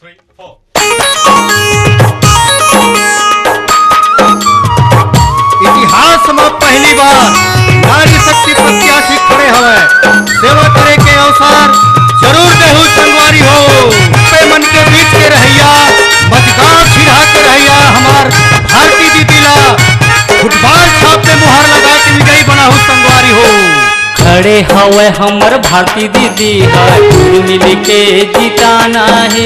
3, 4। इतिहास में पहली बार नारी शक्ति प्रत्याशी खड़े हवे सेवा करे के अवसर जरूर देहु संगवारी हो पे मन के बीच के रहिया मजगार छिड़ा के रहिया हमार भारती दीदी ला फुटबॉल छाप पे मुहर लगा के विजयी बना हो संगवारी हो। खड़े हवे हमर भारती दीदी है मिल के जिताना है।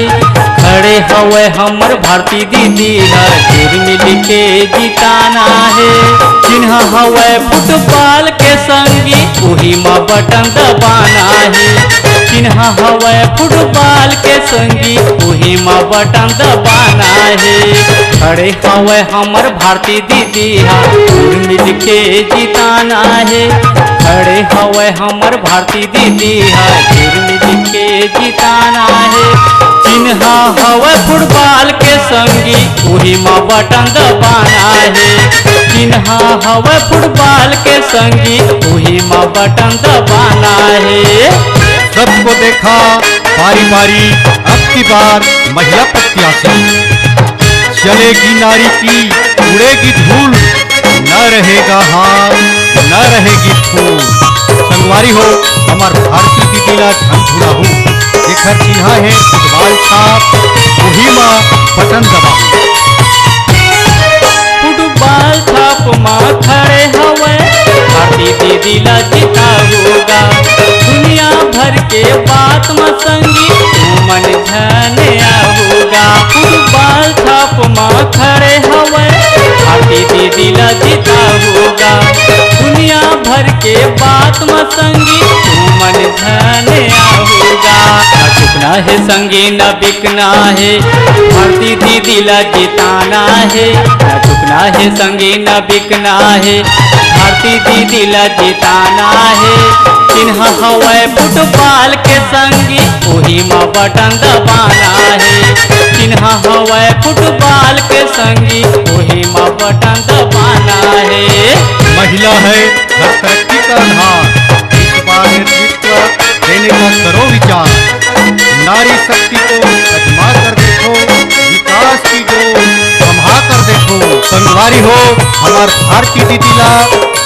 खड़े हवे हमर भारती दीदी है मिल के जिताना है। चिन्ह हवे फुटबॉल के संगी वही में बटन दबाना है। चिन्ह हवे फुटबॉल के संगी वही में बटन दबाना है। खड़े हवे हमर भारती दीदी है मिल के जिताना है। खड़े हवे हमर भारती दीदी है मिल के जिताना है। चिन्ह हवे फुटबॉल के संगी वही में बटन दबाना है। चिन्ह हवे फुटबॉल के संगी वही में बटन दबाना है। सबको देखा बारी बारी अब की बार महिला प्रत्याशी चलेगी नारी की उड़ेगी धूल न रहेगा हार न रहेगी फूल। संगवारी हो हमार भारती दीदी ला झंझुड़ा हो जेकर चिन्ह है फुटबॉल छाप वही माँ बटन दबाओ। फुटबॉल छाप माँ खड़े हवे भारती दीदी ला जीता होगा। दुनिया भर के बात में संगी तू मन धन्य होगा। फुटबॉल छाप माँ खड़े हवे भारती दीदी ला जीता होगा। दुनिया भर के बात में संगी तू मन धन्य होगा। न झुकना है संगी न बिकना है भारती दीदी ला जिताना है। न झुकना है संगी न बिकना है भारती दीदी ला जिताना है। चिन्ह हवे फुटबॉल के संगी वही में बटन दबाना है। चिन्ह हवे फुटबॉल के संगी वही में बटन दबाना है। महिला है हर तरक्की का आधार इस बार नेतृत्व देने का करो विचार। नारी शक्ति को अजमा कर देखो विकास की जो संभा कर देखो। संगवारी हो हमार भारती दीदी ला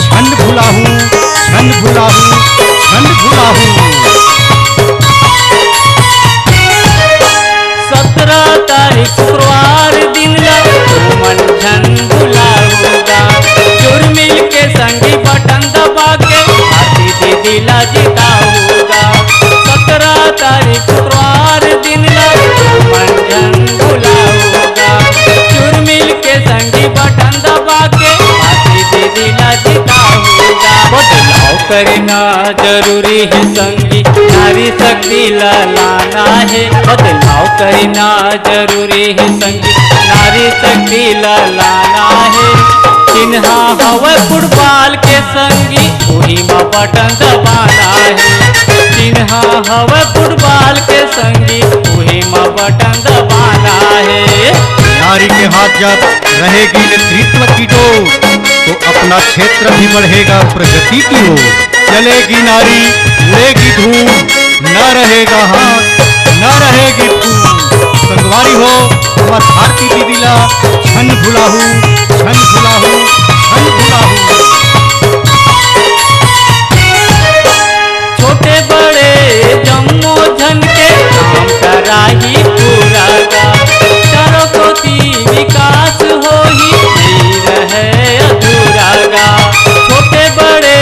छंद भुला हूँ छंद भुला हूँ छंद भुला हूँ। 17 तारीख शुक्रवार दिन ला मन झंझुला होगा। जोर मिल के संगी बटन दबा के भारती दीदी ला जीता होगा। 17 तारीख शुक्रवार दिन ला मन झंझुला होगा। जोर मिल के संगी बटन दबा के भारती दीदी ला जीता होगा। बदलाव करना जरूरी है संगी नारी शक्ति ला लाना है। बदलाव करना जरूरी है संगी नारी शक्ति ला लाना है। चिन्ह हवे फुटबॉल के संगी वही में बटन दबाना है। चिन्ह हवे फुटबॉल के संगी वही में बटन दबाना है। नारी के हाथ जब रहेगी नेतृत्व की डोर तो अपना क्षेत्र भी बढ़ेगा प्रगति की ओर। चलेगी नारी उड़ेगी धूल न रहेगा हाथ न रहेगी फूल। संगवारी हो हमार भारती दीदी ला छन भुला हूँ छन भुला हूँ छन भुला हूँ। छोटे बड़े जम्मो झन के काम कराही पूरा गा। चारों कोटि विकास हो ही नहीं रहे अधूरा गा। छोटे बड़े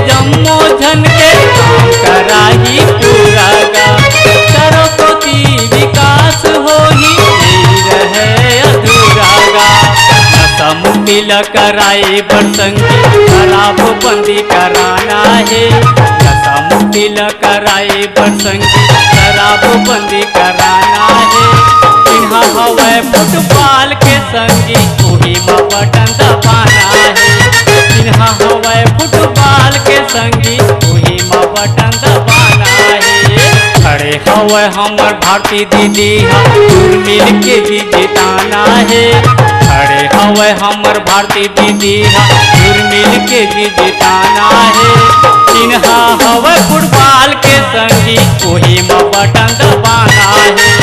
जम्मो झन के काम कराही पूरा गा। चारों कोटि विकास हो ही नहीं रहे अधूरा गा। नशा मुक्ति ल कराए बरसंगी शराब बंदी कराना है। नशा मुक्ति ल कराए बरसंगी शराब बंदी कराना है। चिन्ह हवे फुटबॉल के संगी वही में बटन दबाना है। चिन्ह हवे फुटबॉल के संगी वही में बटन दबाना है। खड़े हवे हमर भारती दीदी है मिल के भी जिताना है। खड़े हवे हमर भारती दीदी है मिल के भी जिताना है। चिन्ह हवे फुटबॉल के संगी वही में बटन दबाना है।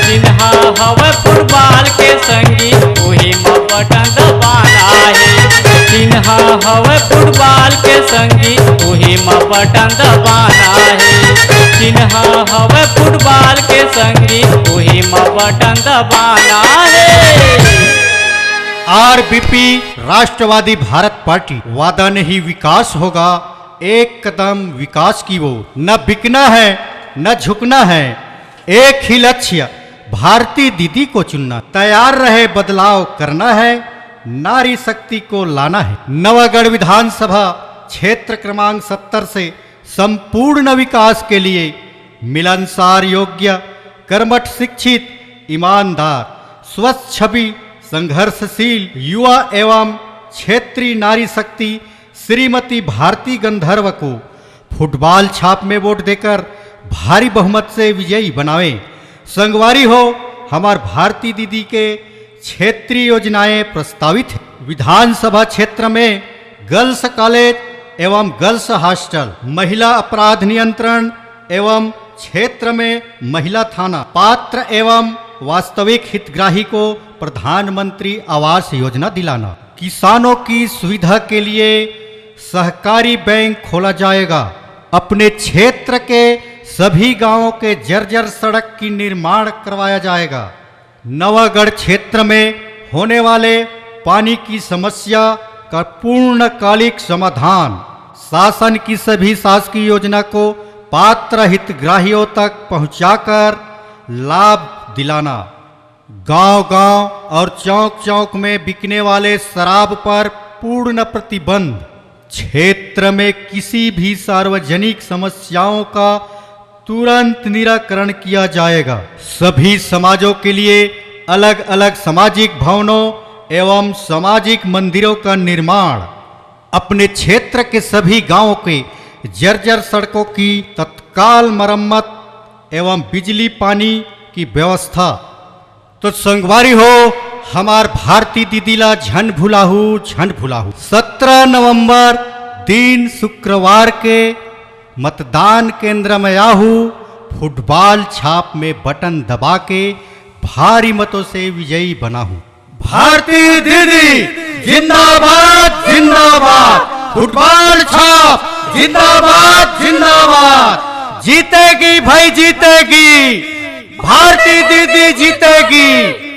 चिन्ह चिन्हा हवे फुटबॉल के संगी वही में बटन दबाना है। चिन्हा हवे फुटबॉल के संगी वही में बटन दबाना है। चिन्हा हवे फुटबॉल के संगी वही में बटन दबाना है। आरबीपी राष्ट्रवादी भारत पार्टी वादा नहीं विकास होगा, एक कदम विकास की ओर। न बिकना है न झुकना है, एक ही लक्ष्य भारतीय दीदी को चुनना। तैयार रहे बदलाव करना है, नारी शक्ति को लाना है। नवागढ़ विधानसभा क्षेत्र क्रमांक 70 से संपूर्ण विकास के लिए मिलनसार, योग्य, कर्मठ, शिक्षित, ईमानदार, स्वस्थ छवि, संघर्षशील युवा एवं क्षेत्रीय नारी शक्ति श्रीमती भारती गंधर्व को फुटबॉल छाप में वोट देकर भारी बहुमत से विजयी बनावें। संगवारी हो, हमार भारती दीदी के क्षेत्रीय योजनाएं प्रस्तावित हैं। विधानसभा क्षेत्र में गर्ल्स कॉलेज एवं गर्ल्स हॉस्टल, महिला अपराध नियंत्रण एवं क्षेत्र में महिला थाना, पात्र एवं वास्तविक हितग्राही को प्रधानमंत्री आवास योजना दिलाना। किसानों की सुविधा के लिए सहकारी बैंक खोला जाएगा। अपने क्षेत्र के सभी गांवों के जर्जर सड़क की निर्माण करवाया जाएगा। नवागढ़ क्षेत्र में होने वाले पानी की समस्या का पूर्णकालिक समाधान, शासन की सभी शासकीय योजना को पात्र हितग्राहियों तक पहुंचाकर लाभ दिलाना। गांव-गांव और चौक-चौक में बिकने वाले शराब पर पूर्ण प्रतिबंध। क्षेत्र में किसी भी सार्वजनिक समस्याओं का तुरंत निराकरण किया जाएगा। सभी समाजों के लिए अलग अलग सामाजिक भवनों एवं सामाजिक मंदिरों का निर्माण। अपने क्षेत्र के सभी गांवों के जर्जर सड़कों की तत्काल मरम्मत एवं बिजली पानी की व्यवस्था। तो संगवारी हो, हमार भारती दीदीला झंड भुलाहू 17 नवंबर दिन शुक्रवार के मतदान केंद्र में आहू, फुटबॉल छाप में बटन दबा के भारी मतों से विजयी बना हूं। भारती दीदी जिंदाबाद जिंदाबाद, फुटबॉल छाप जिंदाबाद जिंदाबाद। जीतेगी भाई जीतेगी, भारती दीदी जीतेगी।